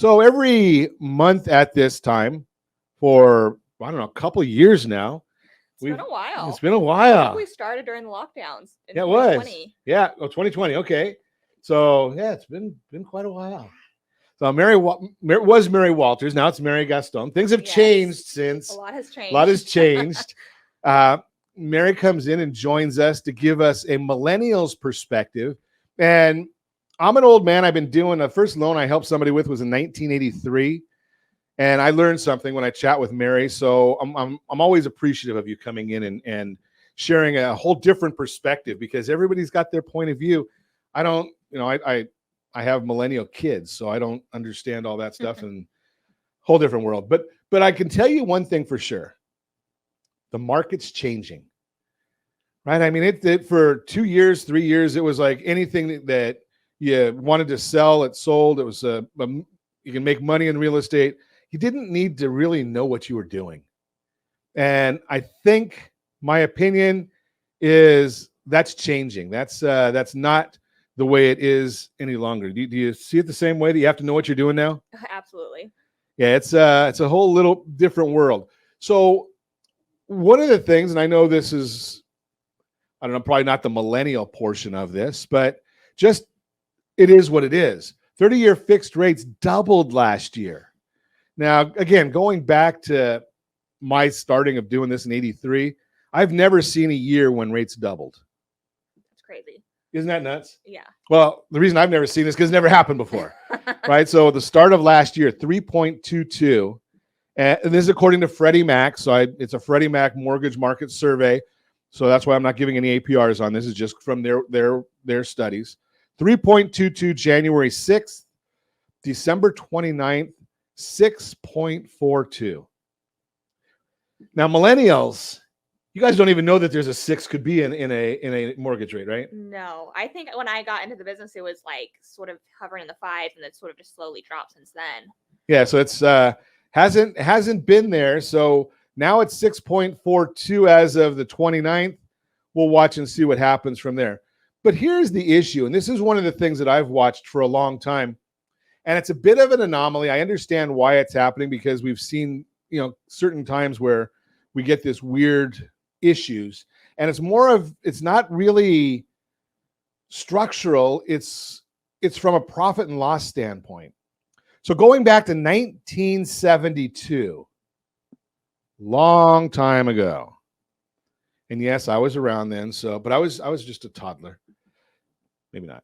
So every month at this time for, I don't know, a couple of years now. It's been a while. It's been a I while. think we started during the lockdowns in Yeah, it 2020. was. Yeah, 2020. Okay. So yeah, it's been quite a while. So Mary was Mary Walters. Now it's Mary Gaston. Things have Yes. changed since. A lot has changed. A lot has changed. Mary comes in and joins us to give us a millennial's perspective. And I'm an old man. I've been doing the first loan I helped somebody with was in 1983. And I learned something when I chat with Mary. So I'm always appreciative of you coming in and sharing a whole different perspective, because everybody's got their point of view. I don't, I have millennial kids, so I don't understand all that stuff and whole different world. But I can tell you one thing for sure. The market's changing. Right? I mean, it for 2 years, 3 years, it was like anything that you wanted to sell, it sold. It was you can make money in real estate. You didn't need to really know what you were doing. And I think my opinion is that's changing. That's not the way it is any longer. Do you see it the same way? Do you have to know what you're doing now? Absolutely. Yeah, it's a whole little different world. So one of the things, and I know this is, I don't know, probably not the millennial portion of this, but just it is what it is. 30-year fixed rates doubled last year. Now, again, going back to my starting of doing this in 83, I've never seen a year when rates doubled. It's crazy. Isn't that nuts? Yeah. Well, the reason I've never seen this is because it never happened before, right? So the start of last year, 3.22, and this is according to Freddie Mac. So it's a Freddie Mac mortgage market survey. So that's why I'm not giving any APRs on this. It's just from their studies. 3.22 January 6th, December 29th, 6.42. Now, millennials, you guys don't even know that there's a 6 could be in a mortgage rate, right? No, I think when I got into the business, it was like sort of hovering in the 5s, and it's sort of just slowly dropped since then. Yeah, so it's hasn't been there. So now it's 6.42 as of the 29th. We'll watch and see what happens from there. But here's the issue, and this is one of the things that I've watched for a long time, and it's a bit of an anomaly. I understand why it's happening, because we've seen, certain times where we get this weird issues, and it's not really structural. It's from a profit and loss standpoint. So going back to 1972, long time ago, and yes, I was around then. But I was just a toddler, maybe not.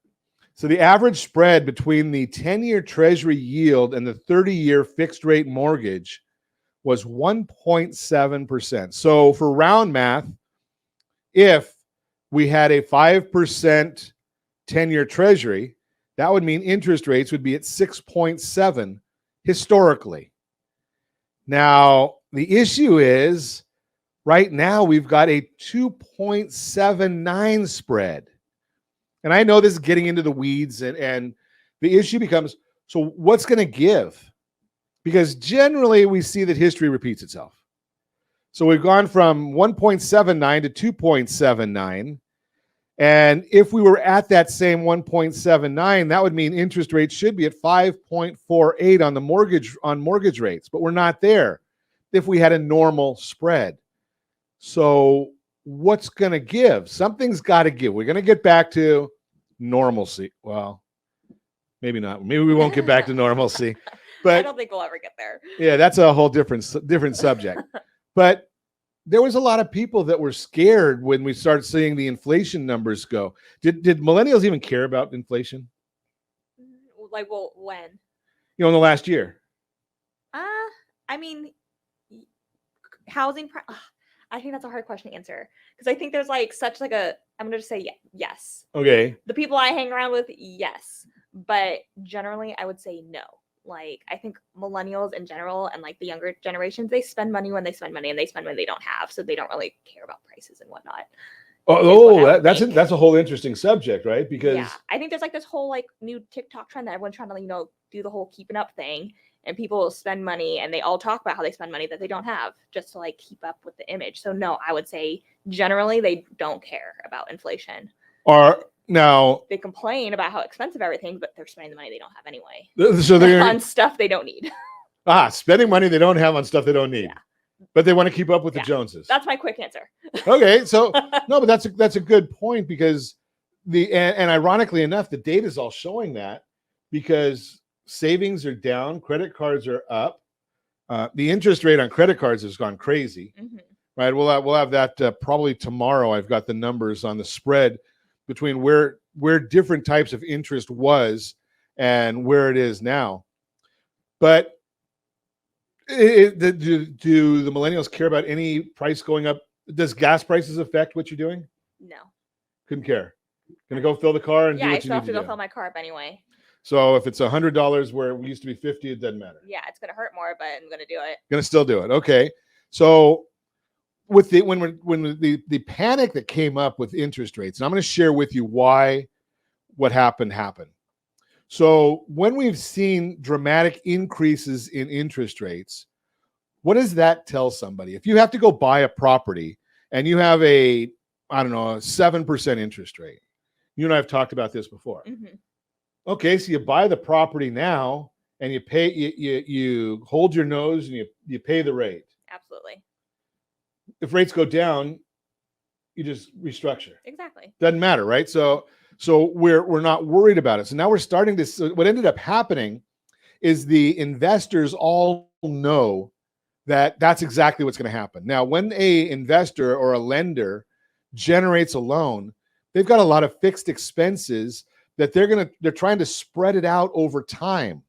So the average spread between the 10-year Treasury yield and the 30-year fixed rate mortgage was 1.7%. So for round math, if we had a 5% 10-year Treasury, that would mean interest rates would be at 6.7 historically. Now, the issue is right now we've got a 2.79 spread. And I know this is getting into the weeds, and the issue becomes, so what's going to give? Because generally we see that history repeats itself. So we've gone from 1.79 to 2.79. And if we were at that same 1.79, that would mean interest rates should be at 5.48 on mortgage rates, but we're not there if we had a normal spread. So what's going to give? Something's got to give. We're going to get back to normalcy. Well, maybe not. Maybe we won't get back to normalcy. But I don't think we'll ever get there. Yeah, that's a whole different subject. But there was a lot of people that were scared when we started seeing the inflation numbers go. Did millennials even care about inflation? Like, well, when? In the last year. I mean, housing. I think that's a hard question to answer, because I think there's I'm going to say yes. Okay. The people I hang around with, yes. But generally, I would say no. Like, I think millennials in general and like the younger generations, they spend money when they spend money, and they spend when they don't have. So they don't really care about prices and whatnot. That's a whole interesting subject, right? Because I think there's like this whole like new TikTok trend that everyone's trying to, do the whole keeping up thing. And people spend money, and they all talk about how they spend money that they don't have, just to like keep up with the image. So no, I would say generally they don't care about inflation. Are Now, They complain about how expensive everything, but they're spending the money they don't have anyway so they're on stuff they don't need. spending money they don't have on stuff they don't need, but they want to keep up with the Joneses. That's my quick answer. Okay, so no, but that's a good point, because and ironically enough, the data is all showing that, because savings are down, credit cards are up, the interest rate on credit cards has gone crazy. Right, we'll have that probably tomorrow. I've got the numbers on the spread between where different types of interest was and where it is now. But do the millennials care about any price going up? Does gas prices affect what you're doing? No. Couldn't care. Gonna go fill the car and do what I you still need have to to go do. fill my car up anyway. So if it's $100 where it used to be 50, it doesn't matter. Yeah, it's gonna hurt more, but I'm gonna do it. Gonna still do it. Okay. So with when the panic that came up with interest rates, and I'm going to share with you why what happened. So when we've seen dramatic increases in interest rates, what does that tell somebody? If you have to go buy a property and you have a 7% interest rate, you and I have talked about this before. Okay, so you buy the property now and you pay, you hold your nose and you pay the rate. Absolutely. If rates go down, you just restructure. Exactly. Doesn't matter, right? So we're not worried about it. So now we're starting to. So what ended up happening is the investors all know that that's exactly what's going to happen. Now, when a investor or a lender generates a loan, they've got a lot of fixed expenses that they're trying to spread it out over time.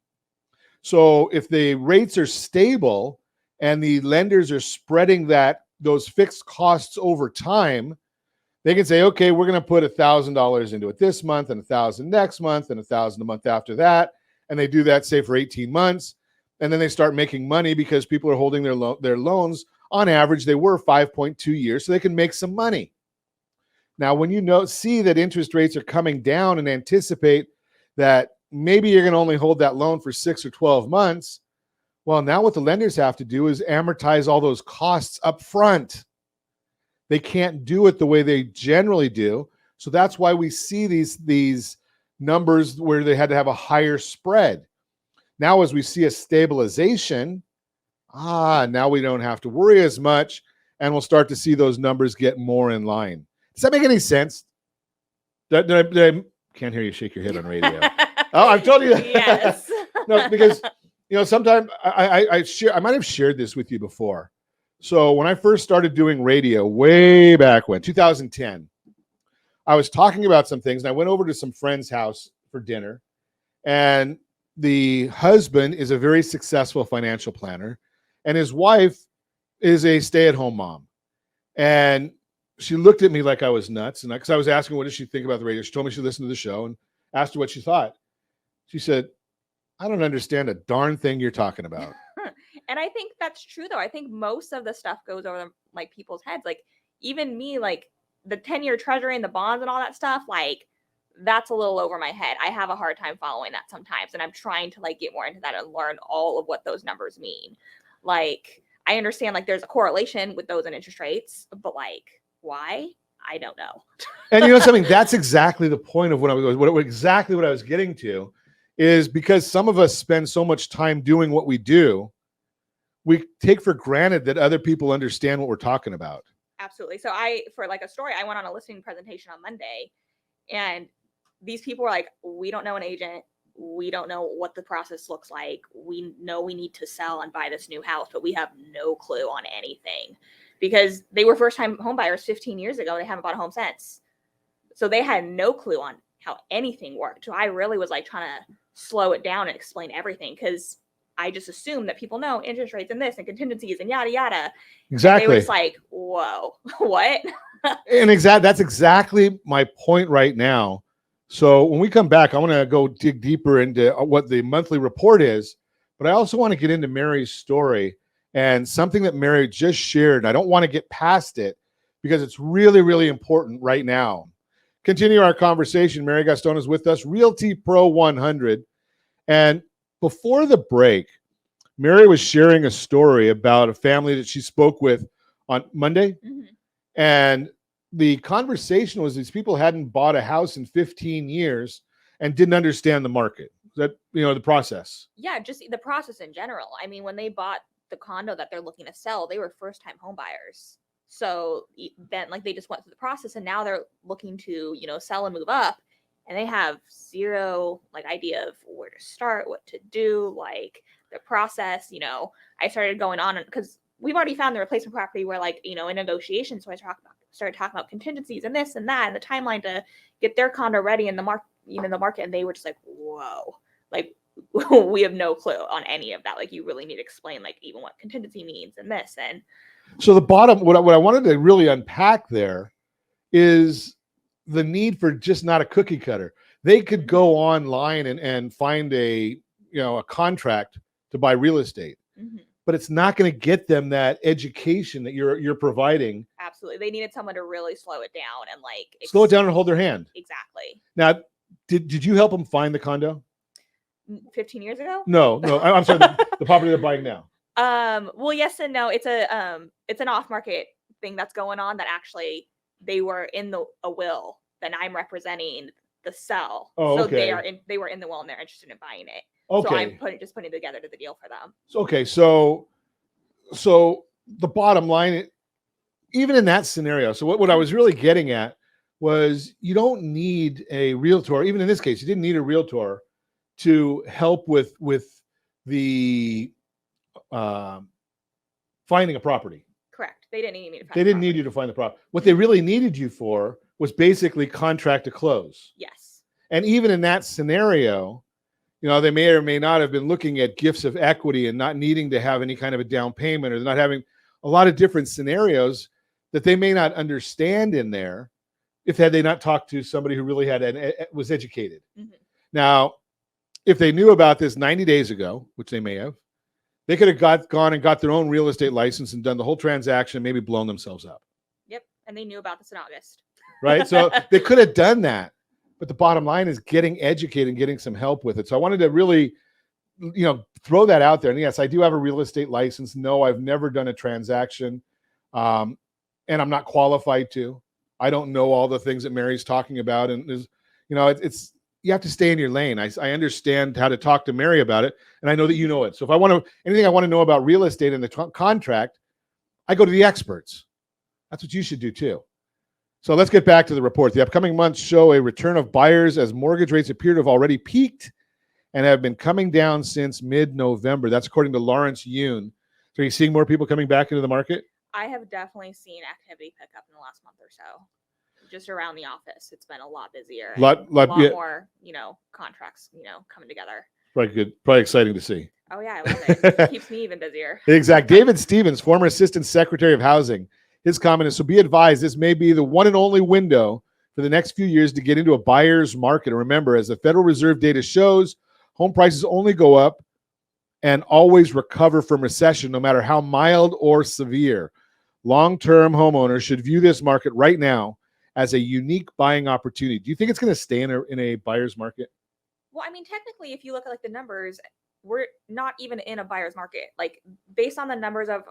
So if the rates are stable and the lenders are spreading those fixed costs over time, they can say, okay, we're going to put $1,000 into it this month and $1,000 next month and $1,000 a month after that. And they do that, say, for 18 months. And then they start making money because people are holding their loans. On average, they were 5.2 years, so they can make some money. Now, when you see that interest rates are coming down and anticipate that maybe you're going to only hold that loan for 6 or 12 months, well, now what the lenders have to do is amortize all those costs up front. They can't do it the way they generally do. So that's why we see these numbers where they had to have a higher spread. Now, as we see a stabilization, now we don't have to worry as much, and we'll start to see those numbers get more in line. Does that make any sense? Did I can't hear you shake your head on radio. Oh, I've told you that. Yes. No, because sometimes I might have shared this with you before. So when I first started doing radio way back when, 2010, I was talking about some things, and I went over to some friend's house for dinner, and the husband is a very successful financial planner, and his wife is a stay-at-home mom. And she looked at me like I was nuts, and because I was asking, what does she think about the radio? She told me she listened to the show and asked her what she thought. She said, I don't understand a darn thing you're talking about. And I think that's true, though. I think most of the stuff goes over like people's heads. Like even me, like the 10-year treasury and the bonds and all that stuff, like that's a little over my head. I have a hard time following that sometimes. And I'm trying to like get more into that and learn all of what those numbers mean. Like I understand like there's a correlation with those and interest rates, but like why? I don't know. And something, that's exactly the point of what I was getting to, is because some of us spend so much time doing what we do, we take for granted that other people understand what we're talking about. Absolutely. So for like a story, I went on a listing presentation on Monday, and these people were like, we don't know an agent. We don't know what the process looks like. We know we need to sell and buy this new house, but we have no clue on anything, because they were first-time home buyers 15 years ago. They haven't bought a home since. So they had no clue on how anything worked. So I really was like trying to slow it down and explain everything, because I just assumed that people know interest rates and this and contingencies and yada, yada. Exactly. And they were just like, whoa, what? And that's exactly my point right now. So when we come back, I want to go dig deeper into what the monthly report is, but I also want to get into Mary's story and something that Mary just shared. And I don't want to get past it because it's really, really important right now. Continue our conversation. Mary Gaston is with us, Realty Pro 100. And before the break, Mary was sharing a story about a family that she spoke with on Monday. Mm-hmm. And the conversation was these people hadn't bought a house in 15 years and didn't understand the market. That, the process. Yeah, just the process in general. I mean, when they bought the condo that they're looking to sell, they were first-time home buyers. So then, like, they just went through the process, and now they're looking to, sell and move up, and they have zero idea of where to start, what to do, like the process. I started going on because we've already found the replacement property where, in negotiations. So I started talking about contingencies and this and that and the timeline to get their condo ready in the market, and they were just like, whoa. We have no clue on any of that. You really need to explain even what contingency means and this. And so the bottom, what I wanted to really unpack there is the need for just not a cookie cutter. They could go online and find a contract to buy real estate, but it's not going to get them that education that you're providing. Absolutely. They needed someone to really slow it down and slow it down and hold their hand. Exactly. Now, did you help them find the condo? 15 years ago? No, I'm sorry. The property they're buying now. Well, yes and no. It's an off-market thing that's going on that actually they were in a will that I'm representing the sell. Oh, so okay. they were in the will and they're interested in buying it. Okay. So I'm putting together the deal for them. Okay, so the bottom line, even in that scenario, so what I was really getting at was you don't need a realtor. Even in this case, you didn't need a realtor to help with the finding a property. Correct. They didn't need me to find They didn't need you to find the property. What they really needed you for was basically contract to close. Yes. And even in that scenario, they may or may not have been looking at gifts of equity and not needing to have any kind of a down payment, or not having a lot of different scenarios that they may not understand in there if had they not talked to somebody who really was educated. Now, if they knew about this 90 days ago, which they may have, they could have gone and got their own real estate license and done the whole transaction, maybe blown themselves up. Yep. And they knew about this in August. Right. So they could have done that. But the bottom line is getting educated and getting some help with it. So I wanted to really, throw that out there. And yes, I do have a real estate license. No, I've never done a transaction. And I'm not qualified to. I don't know all the things that Mary's talking about. And there's, it's you have to stay in your lane. I understand how to talk to Mary about it, and I know that you know it. So if anything I want to know about real estate and the contract, I go to the experts. That's what you should do too. So let's get back to the report. The upcoming months show a return of buyers as mortgage rates appear to have already peaked and have been coming down since mid-November. That's according to Lawrence Yoon. So are you seeing more people coming back into the market? I have definitely seen activity pick up in the last month or so. Just around the office, it's been a lot busier. A lot more, contracts, coming together. Right, good. Probably exciting to see. Oh yeah, I love it. It keeps me even busier. Exactly. David Stevens, former Assistant Secretary of Housing, his comment is, so be advised, this may be the one and only window for the next few years to get into a buyer's market. And remember, as the Federal Reserve data shows, home prices only go up and always recover from recession, no matter how mild or severe. Long-term homeowners should view this market right now as a unique buying opportunity. Do you think it's going to stay in a buyer's market? Well, I mean, technically, if you look at the numbers, we're not even in a buyer's market. Based on the numbers of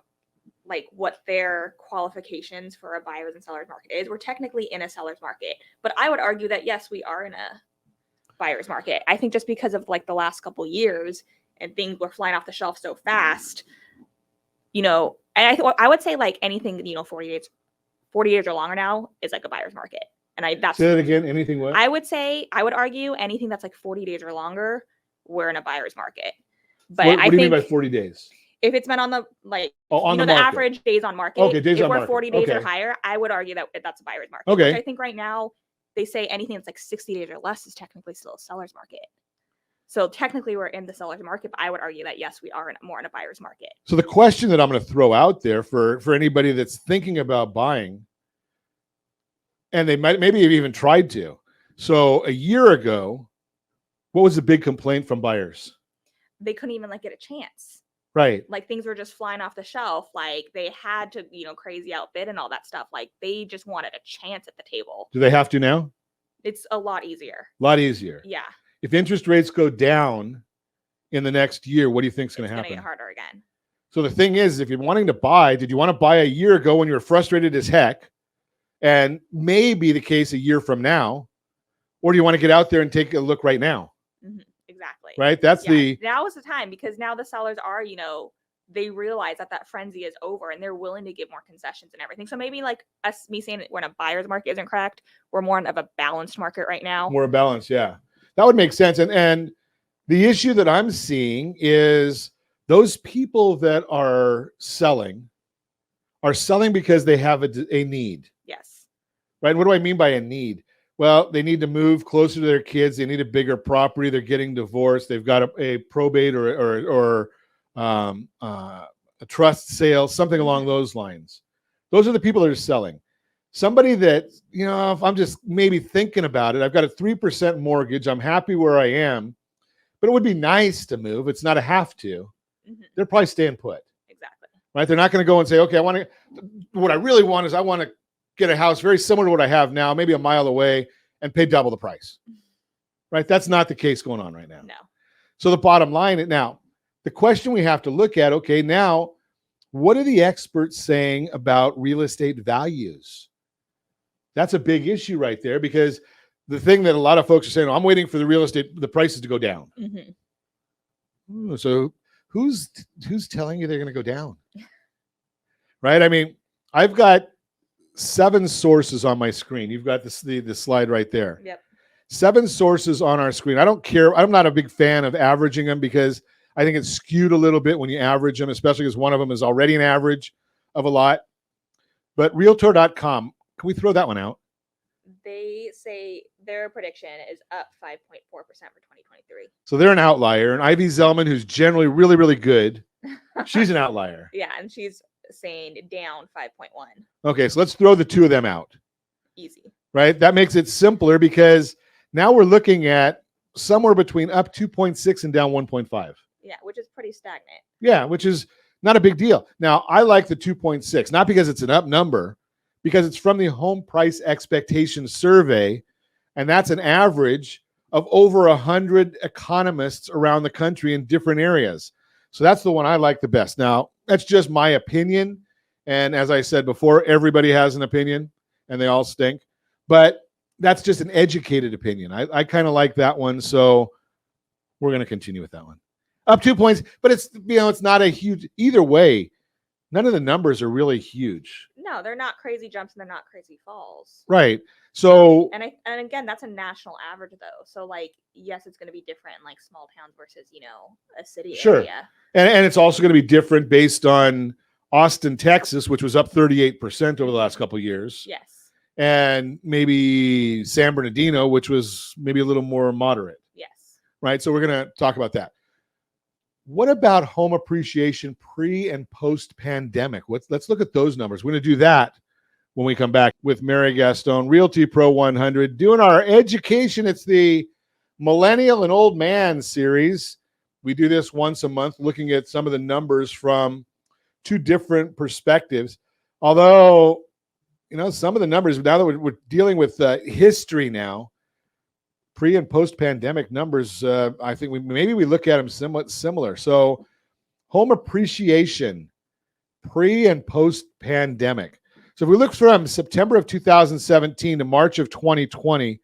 what their qualifications for a buyer's and seller's market is, we're technically in a seller's market. But I would argue that yes, we are in a buyer's market. I think just because of the last couple years and things were flying off the shelf so fast, and I would say anything 40 years or longer now is a buyer's market. And that's say that again. Anything what? I would argue anything that's 40 days or longer, we're in a buyer's market. But what do you mean by 40 days? If it's been on the the average days on market. Okay, days if on we're market. 40 days or higher, I would argue that that's a buyer's market. Okay. Which I think right now they say anything that's 60 days or less is technically still a seller's market. So technically we're in the seller's market, but I would argue that yes, we are more in a buyer's market. So the question that I'm going to throw out there for anybody that's thinking about buying, and they maybe have even tried to. So a year ago, what was the big complaint from buyers? They couldn't even get a chance. Right. Things were just flying off the shelf. They had to, crazy outbid and all that stuff. They just wanted a chance at the table. Do they have to now? It's a lot easier. A lot easier. Yeah. If interest rates go down in the next year, what do you think is going to happen? It's going to get harder again. So the thing is, if you're wanting to buy, did you want to buy a year ago when you were frustrated as heck? and may be the case a year from now, or do you want to get out there and take a look right now? Exactly. Right. That's now is the time, because now the sellers are, they realize that frenzy is over and they're willing to give more concessions and everything. So maybe like me saying that we're in a buyer's market isn't correct. We're more of a balanced market right now. More balanced. Yeah, that would make sense. And the issue that I'm seeing is those people that are selling because they have a need. Yes. Right. What do I mean by a need? Well, they need to move closer to their kids. They need a bigger property. They're getting divorced. They've got a probate or a trust sale, something along those lines. Those are the people that are selling. Somebody that, if I'm just maybe thinking about it, I've got a 3% mortgage. I'm happy where I am, but it would be nice to move. It's not a have to. They're probably staying put. Exactly. Right. They're not going to go and say, okay, what I really want is I want to get a house very similar to what I have now, maybe a mile away, and pay double the price. Right? That's not the case going on right now. No. So the bottom line, now, the question we have to look at, okay, now, what are the experts saying about real estate values? That's a big issue right there, because the thing that a lot of folks are saying, I'm waiting for the prices to go down. So who's telling you they're going to go down? Right? I mean, I've got 7 sources on my screen. You've got the slide right there. Yep. 7 sources on our screen. I don't care. I'm not a big fan of averaging them, because I think it's skewed a little bit when you average them, especially because one of them is already an average of a lot. But Realtor.com, can we throw that one out? They say their prediction is up 5.4% for 2023. So they're an outlier. And Ivy Zellman, who's generally really, really good, she's an outlier. Yeah, and she's saying down 5.1. Okay, so let's throw the 2 of them out. Easy. Right? That makes it simpler, because now we're looking at somewhere between up 2.6 and down 1.5. Yeah, which is pretty stagnant. Yeah, which is not a big deal. Now, I like the 2.6, not because it's an up number, because it's from the Home Price Expectation Survey, and that's an average of over 100 economists around the country in different areas. So that's the one I like the best. Now, that's just my opinion. And as I said before, everybody has an opinion and they all stink. But that's just an educated opinion. I kind of like that one. So we're going to continue with that one. Up 2 points, but it's not a huge, either way, none of the numbers are really huge. No, they're not crazy jumps and they're not crazy falls. Right. So and again, that's a national average though. So yes, it's going to be different in small towns versus, a city area. And it's also going to be different based on Austin, Texas, which was up 38% over the last couple of years. Yes. And maybe San Bernardino, which was maybe a little more moderate. Yes. Right. So we're going to talk about that. What about home appreciation pre and post pandemic? Let's look at those numbers. We're going to do that when we come back with Mary Gaston, Realty Pro 100, doing our education. It's the Millennial and Old Man series. We do this once a month, looking at some of the numbers from 2 different perspectives. Although, some of the numbers, now that we're dealing with history now, pre and post pandemic numbers, I think we look at them somewhat similar. So home appreciation pre and post pandemic. So if we look from September of 2017 to March of 2020,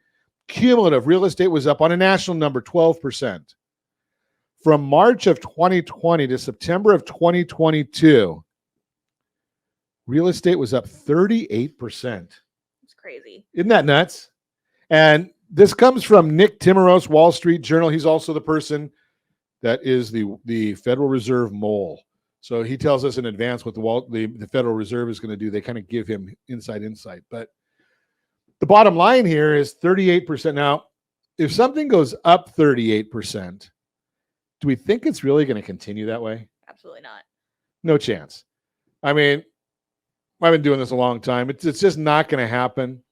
cumulative real estate was up on a national number 12%. From March of 2020 to September of 2022, real estate was up 38%. It's crazy. Isn't that nuts? And this comes from Nick Timmeros, Wall Street Journal. He's also the person that is the Federal Reserve mole. So he tells us in advance what the Federal Reserve is going to do. They kind of give him inside insight. But the bottom line here is 38%. Now, if something goes up 38%, do we think it's really going to continue that way? Absolutely not. No chance. I mean, I've been doing this a long time. It's just not going to happen.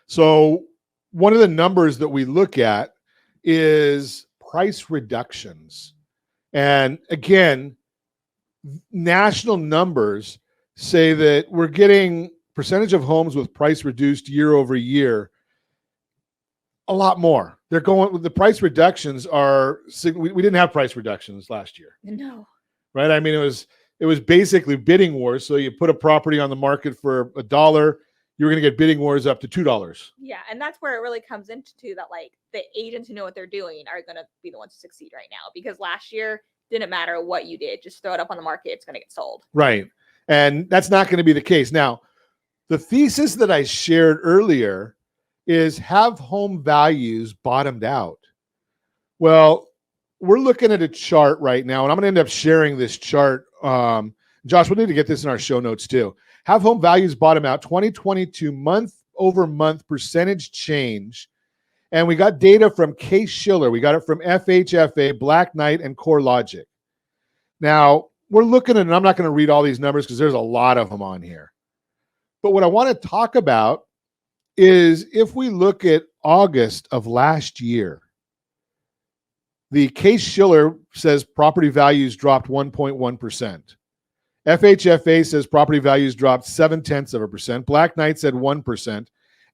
So one of the numbers that we look at is price reductions. And again, national numbers say that we're getting percentage of homes with price reduced year over year a lot more. They're going, the price reductions are, we didn't have price reductions last year. No. Right? I mean, it was basically bidding wars. So you put a property on the market for $1, you're going to get bidding wars up to $2. Yeah, and that's where it really comes into that, like the agents who know what they're doing are going to be the ones to succeed right now, because last year didn't matter what you did, just throw it up on the market, it's going to get sold. Right. And that's not going to be the case. Now, the thesis that I shared earlier is, have home values bottomed out? Well, we're looking at a chart right now, and I'm going to end up sharing this chart. Josh, we'll need to get this in our show notes too. Have home values bottom out 2022 month over month percentage change. And we got data from Case-Shiller. We got it from FHFA, Black Knight, and CoreLogic. Now, we're looking at, and I'm not going to read all these numbers because there's a lot of them on here. But what I want to talk about is, if we look at August of last year, the Case-Shiller says property values dropped 1.1%. FHFA says property values dropped 0.7%. Black Knight said 1%.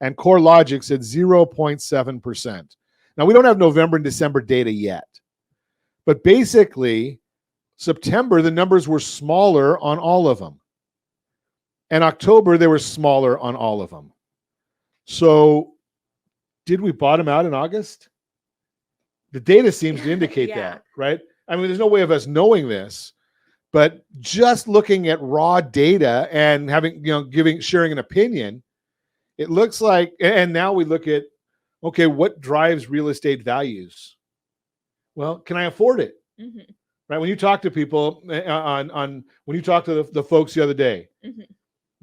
And CoreLogic said 0.7%. Now, we don't have November and December data yet. But basically, September, the numbers were smaller on all of them. And October, they were smaller on all of them. So did we bottom out in August? The data seems to indicate that, right? I mean, there's no way of us knowing this, but just looking at raw data and having, sharing an opinion, it looks like, and now we look at, okay, what drives real estate values? Well, can I afford it? Mm-hmm. Right? When you talk to people when you talk to the folks the other day, mm-hmm.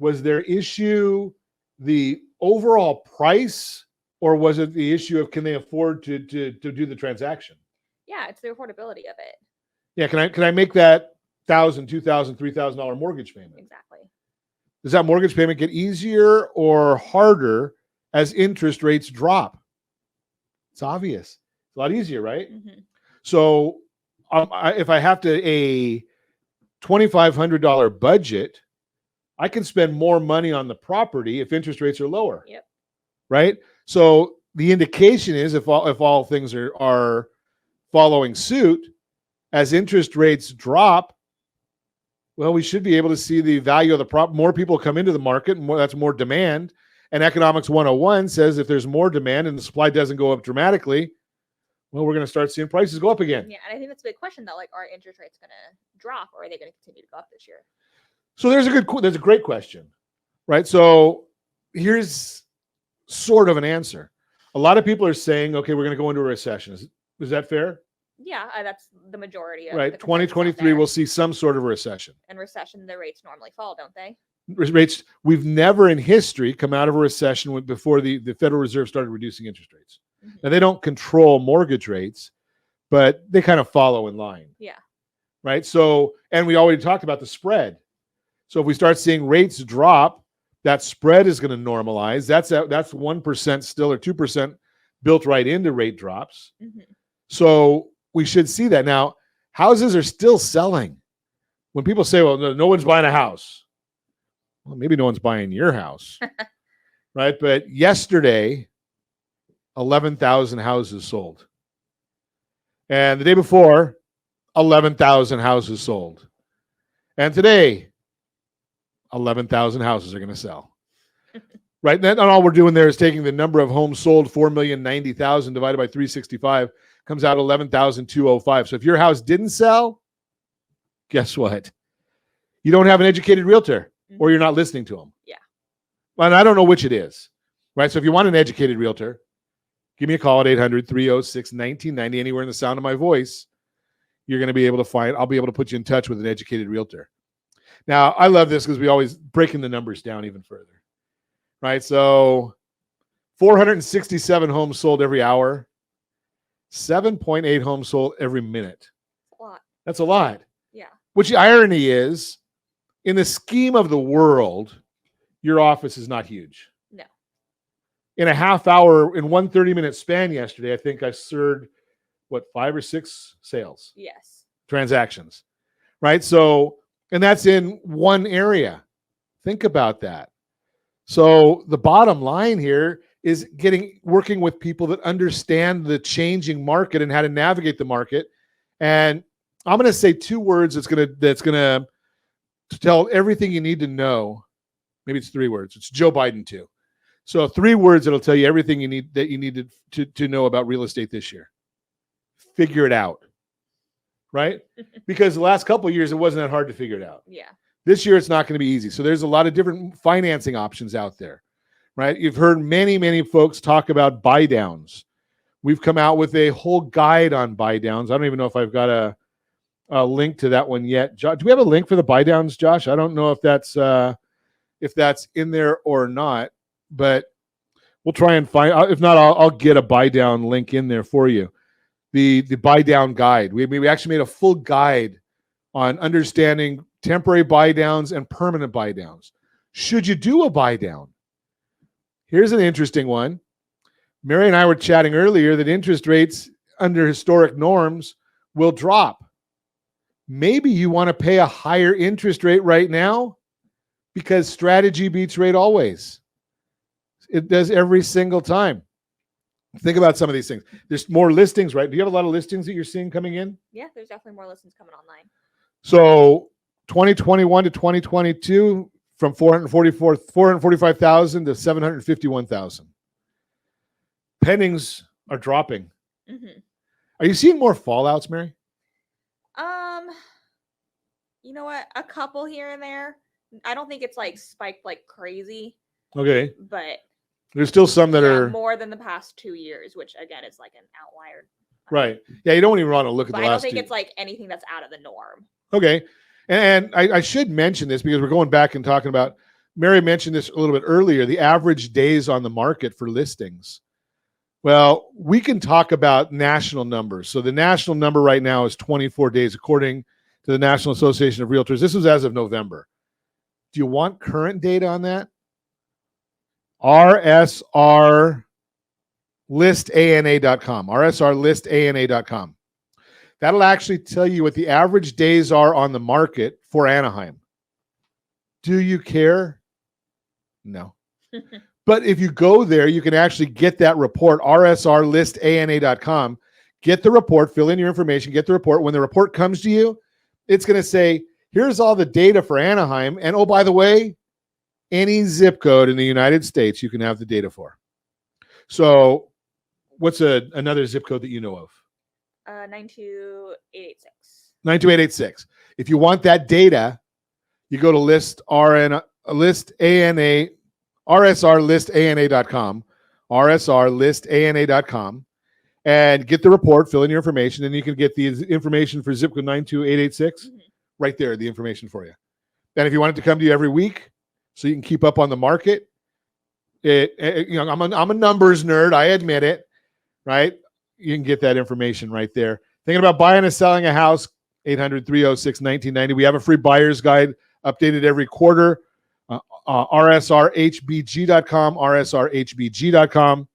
was their issue the overall price, or was it the issue of, can they afford to do the transaction? Yeah, it's the affordability of it. Yeah, can I make that $1,000, $2,000, $3,000 mortgage payment? Exactly. Does that mortgage payment get easier or harder as interest rates drop? It's obvious. It's a lot easier, right? Mm-hmm. So if I have a $2,500 budget, I can spend more money on the property if interest rates are lower. Yep. Right? So the indication is, if all things are following suit, as interest rates drop, well, we should be able to see the value of the prop. More people come into the market, and that's more demand. And Economics 101 says, if there's more demand and the supply doesn't go up dramatically, well, we're going to start seeing prices go up again. Yeah, and I think that's a big question, though. Like, are interest rates going to drop, or are they going to continue to go up this year? So there's a great question, right? So here's sort of an answer. A lot of people are saying, okay, we're going to go into a recession. Is that fair? Yeah, that's the majority of right. 2023, we'll see some sort of a recession. And recession, the rates normally fall, don't they? Rates, we've never in history come out of a recession before the Federal Reserve started reducing interest rates. Mm-hmm. Now, they don't control mortgage rates, but they kind of follow in line. Yeah. Right. So, and we already talked about the spread. So if we start seeing rates drop, that spread is going to normalize. That's 1% still, or 2% built right into rate drops. Mm-hmm. So we should see that. Now, houses are still selling. When people say, well, no one's buying a house. Well, maybe no one's buying your house. Right? But yesterday, 11,000 houses sold. And the day before, 11,000 houses sold. And today, 11,000 houses are going to sell. Right? And all we're doing there is taking the number of homes sold, 4,090,000 divided by 365, comes out 11,205. So if your house didn't sell, guess what? You don't have an educated realtor, or you're not listening to them. Yeah. And I don't know which it is. Right? So if you want an educated realtor, give me a call at 800-306-1990, anywhere in the sound of my voice. You're going to be able to I'll be able to put you in touch with an educated realtor. Now, I love this because we always breaking the numbers down even further, right? So 467 homes sold every hour, 7.8 homes sold every minute. That's a lot. That's a lot. Yeah. Which the irony is, in the scheme of the world, your office is not huge. No. In a half hour, in 1 30-minute span yesterday, I think I served, 5 or 6 sales? Yes. Transactions, right? So, and that's in one area. Think about that. So the bottom line here is working with people that understand the changing market and how to navigate the market. And I'm going to say 2 words that's going to tell everything you need to know Maybe it's 3 words. It's Joe Biden too. So 3 words that'll tell you everything you need to know about real estate this year. Figure it out. Right? Because the last couple of years, it wasn't that hard to figure it out. Yeah. This year, it's not going to be easy. So there's a lot of different financing options out there, right? You've heard many, many folks talk about buy downs. We've come out with a whole guide on buy downs. I don't even know if I've got a link to that one yet. Do we have a link for the buy downs, Josh? I don't know if that's in there or not, but we'll try and find. If not, I'll get a buy down link in there for you. The buy down guide. We actually made a full guide on understanding temporary buy downs and permanent buy downs. Should you do a buy down? Here's an interesting one. Mary and I were chatting earlier that interest rates under historic norms will drop. Maybe you want to pay a higher interest rate right now because strategy beats rate always. It does every single time. Think about some of these things. There's more listings, right? Do you have a lot of listings that you're seeing coming in? Yeah, there's definitely more listings coming online. So 2021 to 2022, from 445,000 to 751,000. Pendings are dropping. Mm-hmm. Are you seeing more fallouts, Mary? You know what? A couple here and there. I don't think it's like spiked like crazy. Okay. But there's still some that are more than the past 2 years, which again is like an outlier. Right. Yeah, you don't even want to look at the last. I don't think it's like anything that's out of the norm. Okay. And I should mention this because we're going back and talking about, Mary mentioned this a little bit earlier, the average days on the market for listings. Well, we can talk about national numbers. So the national number right now is 24 days, according to the National Association of Realtors. This was as of November. Do you want current data on that? RSRlistana.com. RSRlistana.com. That'll actually tell you what the average days are on the market for Anaheim. Do you care? No. But if you go there, you can actually get that report, RSRlistana.com. Get the report, fill in your information, get the report. When the report comes to you, it's going to say, here's all the data for Anaheim. And oh, by the way, any zip code in the United States you can have the data for. So what's another zip code that you know of? 92886. 92886. If you want that data, you go to RSRlistana.com, RSRlistana.com, and get the report, fill in your information, and you can get the information for zip code 92886 right there, the information for you. And if you want it to come to you every week so you can keep up on the market, I'm a numbers nerd, I admit it, right? You can get that information right there. Thinking about buying and selling a house, 800-306-1990. We have a free buyer's guide updated every quarter. RSRHBG.com, RSRHBG.com.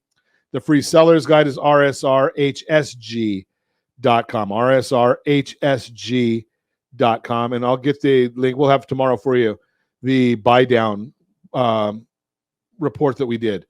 The free seller's guide is RSRHSG.com, RSRHSG.com. And I'll get the link. We'll have tomorrow for you the buy down report that we did.